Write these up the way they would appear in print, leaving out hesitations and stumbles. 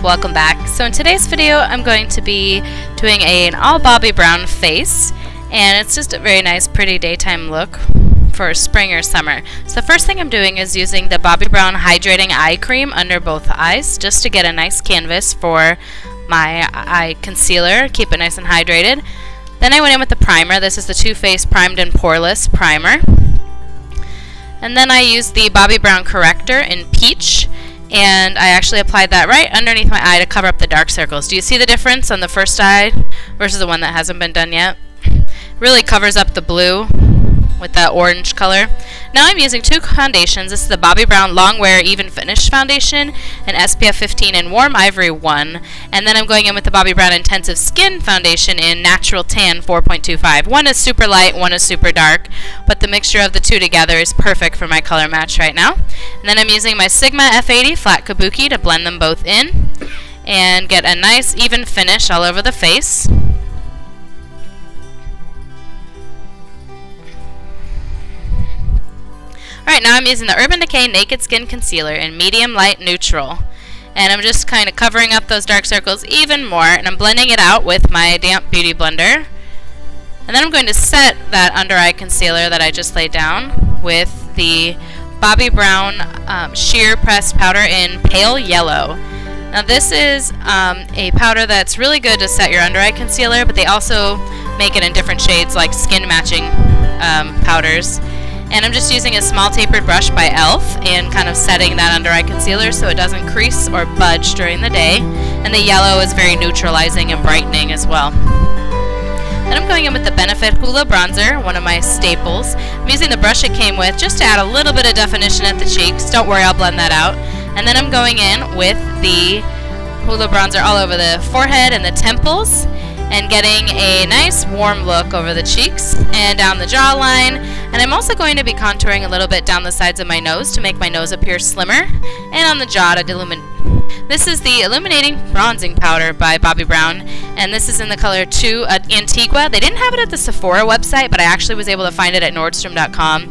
welcome back. So in today's video I'm going to be doing an all Bobbi Brown face, and it's just a very nice pretty daytime look for spring or summer. So the first thing I'm doing is using the Bobbi Brown Hydrating Eye Cream under both eyes just to get a nice canvas for my eye concealer, keep it nice and hydrated. Then I went in with the primer. This is the Too Faced Primed and Poreless Primer. And then I used the Bobbi Brown Corrector in Peach, and I actually applied that right underneath my eye to cover up the dark circles. Do you see the difference on the first eye versus the one that hasn't been done yet? Really covers up the blue with that orange color. Now I'm using two foundations. This is the Bobbi Brown Longwear Even Finish Foundation in SPF 15 and Warm Ivory 1. And then I'm going in with the Bobbi Brown Intensive Skin Foundation in Natural Tan 4.25. One is super light, one is super dark, but the mixture of the two together is perfect for my color match right now. And then I'm using my Sigma F80 Flat Kabuki to blend them both in and get a nice even finish all over the face. Alright, now I'm using the Urban Decay Naked Skin Concealer in Medium Light Neutral. And I'm just kind of covering up those dark circles even more, and I'm blending it out with my damp beauty blender. And then I'm going to set that under eye concealer that I just laid down with the Bobbi Brown Sheer Pressed Powder in Pale Yellow. Now this is a powder that's really good to set your under eye concealer, but they also make it in different shades like skin matching powders. And I'm just using a small tapered brush by e.l.f. and kind of setting that under eye concealer so it doesn't crease or budge during the day. And the yellow is very neutralizing and brightening as well. Then I'm going in with the Benefit Hoola Bronzer, one of my staples. I'm using the brush it came with just to add a little bit of definition at the cheeks. Don't worry, I'll blend that out. And then I'm going in with the Hoola Bronzer all over the forehead and the temples, and getting a nice warm look over the cheeks and down the jawline. And I'm also going to be contouring a little bit down the sides of my nose to make my nose appear slimmer, and on the jaw to illuminate. This is the Illuminating Bronzing Powder by Bobbi Brown, and this is in the color 2 Antigua. They didn't have it at the Sephora website, but I actually was able to find it at Nordstrom.com.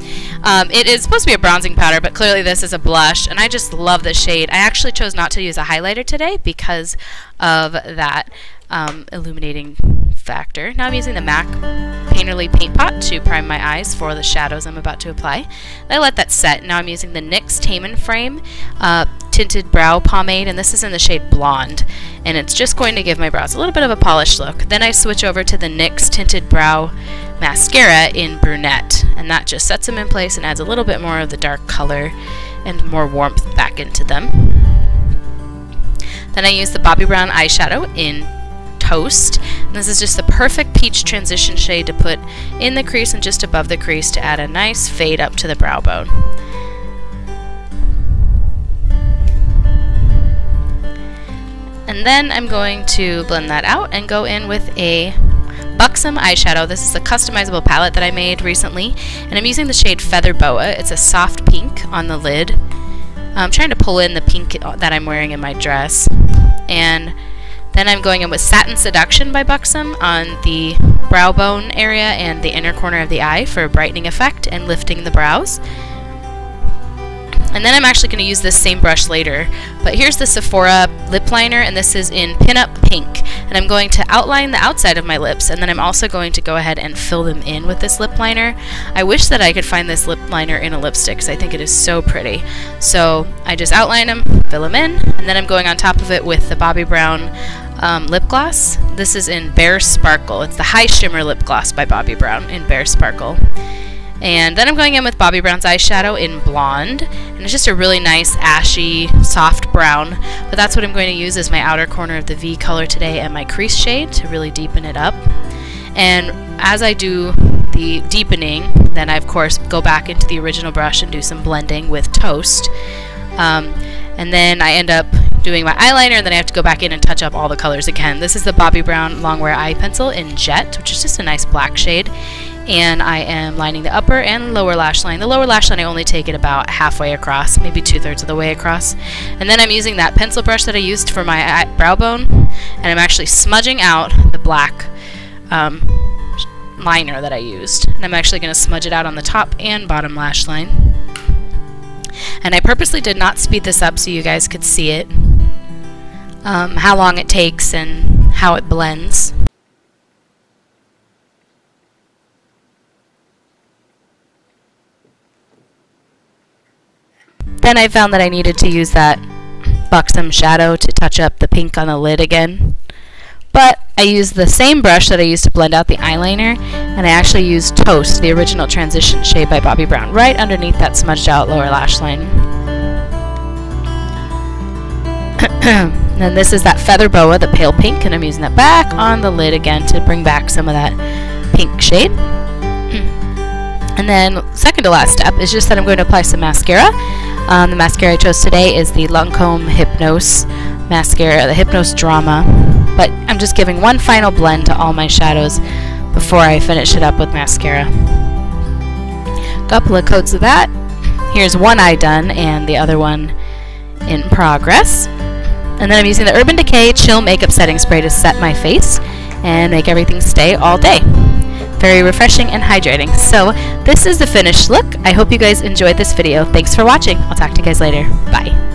It is supposed to be a bronzing powder, but clearly this is a blush, and I just love the shade. I actually chose not to use a highlighter today because of that illuminating factor. Now I'm using the MAC Painterly Paint Pot to prime my eyes for the shadows I'm about to apply. I let that set. Now I'm using the NYX Tame Frame Tinted Brow Pomade, and this is in the shade Blonde, and it's just going to give my brows a little bit of a polished look. Then I switch over to the NYX Tinted Brow Mascara in Brunette, and that just sets them in place and adds a little bit more of the dark color and more warmth back into them. Then I use the Bobbi Brown eyeshadow in Toast. And this is just the perfect peach transition shade to put in the crease and just above the crease to add a nice fade up to the brow bone. And then I'm going to blend that out and go in with a Buxom eyeshadow. This is a customizable palette that I made recently, and I'm using the shade Feather Boa. It's a soft pink on the lid. I'm trying to pull in the pink that I'm wearing in my dress. And then I'm going in with Satin Seduction by Buxom on the brow bone area and the inner corner of the eye for a brightening effect and lifting the brows. And then I'm actually going to use this same brush later. But here's the Sephora lip liner, and this is in Pinup Pink. And I'm going to outline the outside of my lips, and then I'm also going to go ahead and fill them in with this lip liner. I wish that I could find this lip liner in a lipstick because I think it is so pretty. So I just outline them, fill them in, and then I'm going on top of it with the Bobbi Brown lip gloss. This is in Bare Sparkle. It's the High Shimmer Lip Gloss by Bobbi Brown in Bare Sparkle. And then I'm going in with Bobbi Brown's eyeshadow in Blonde, and it's just a really nice ashy soft brown, but that's what I'm going to use as my outer corner of the V color today and my crease shade to really deepen it up. And as I do the deepening, then I of course go back into the original brush and do some blending with Toast. And then I end up doing my eyeliner, and then I have to go back in and touch up all the colors again. This is the Bobbi Brown Longwear Eye Pencil in Jet, which is just a nice black shade. And I am lining the upper and lower lash line. The lower lash line I only take it about halfway across, maybe 2/3 of the way across. And then I'm using that pencil brush that I used for my brow bone, and I'm actually smudging out the black liner that I used. And I'm actually going to smudge it out on the top and bottom lash line. And I purposely did not speed this up so you guys could see it. how long it takes and how it blends. Then I found that I needed to use that Buxom shadow to touch up the pink on the lid again. But I used the same brush that I used to blend out the eyeliner, and I actually used Toast, the original transition shade by Bobbi Brown, right underneath that smudged out lower lash line. Then this is that Feather Boa, the pale pink, and I'm using that back on the lid again to bring back some of that pink shade. And then second to last step is just that I'm going to apply some mascara. The mascara I chose today is the Lancome Hypnose mascara, the Hypnose Drama. But I'm just giving one final blend to all my shadows before I finish it up with mascara. Couple of coats of that. Here's one eye done and the other one in progress. And then I'm using the Urban Decay Chill Makeup Setting Spray to set my face and make everything stay all day. Very refreshing and hydrating. So this is the finished look. I hope you guys enjoyed this video. Thanks for watching. I'll talk to you guys later. Bye.